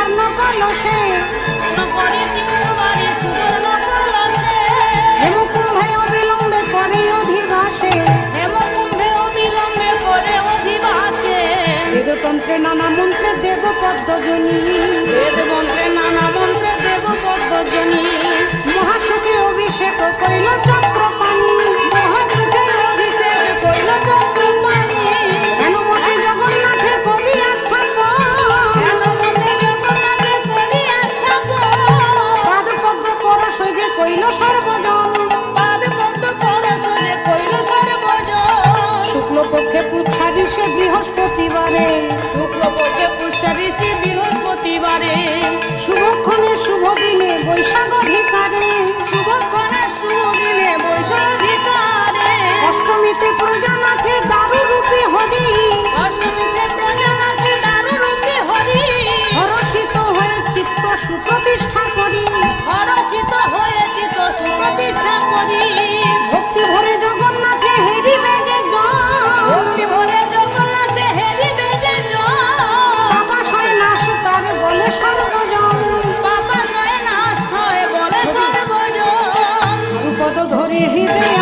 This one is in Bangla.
সুবর্ণ কলসে করে তিনবারে সুবর্ণ কলসে হেমকুম্ভে অবিলম্বে করে অধিবাসে হেমকুম্ভে অবিলম্বে করে অধিবাসে বেদতন্ত্রে নানা মন্ত্রে দেব পদ্মজনী বেদ মন্ত্রে নানা মন্ত্রে দেব পদ্মজনী মহাসুখে অভিষেক কইল চক্রপাণি মহাসুখে অভিষেক কইল চক্রপাণি হেনমতে জগন্নাথে কবি আস্থাপন হেনমতে জগন্নাথে কবি আস্থাপন পাদ পদ্ম পরশ যে কইল সর্বজন পাদ পদ্ম পরশ যে কইল সর্বজন শুক্লপক্ষে পুচ্ছারি সে বৃহস্পতিবারে শুক্লপক্ষে পুষ্যা ঋষি বৃহস্পতিবারে শুভক্ষণে শুভ দিনে বৈশাখ অধিকারে শুভক্ষণে শুভ দিনে বৈশাধিকারে অষ্টমীতে প্রজানাথে দারু রূপে হরি অষ্টমীতে প্রজানাথে দারুরূপে হরি হরষিত হয়ে চিত্ত সুপ্রতিষ্ঠা করি হরষিত হয়ে চিত্ত সুপ্রতিষ্ঠা করি ভক্তি ভরে জগন্নাথে হেরিবে যে জন ভক্তি ভরে জগন্নাথে হেরিবে যে জন বাবা শয় নাশ তার বলে সর্বজন বাবা জয় নাশ হয় বলে সর্বজন পদ ধরে হৃদয়ে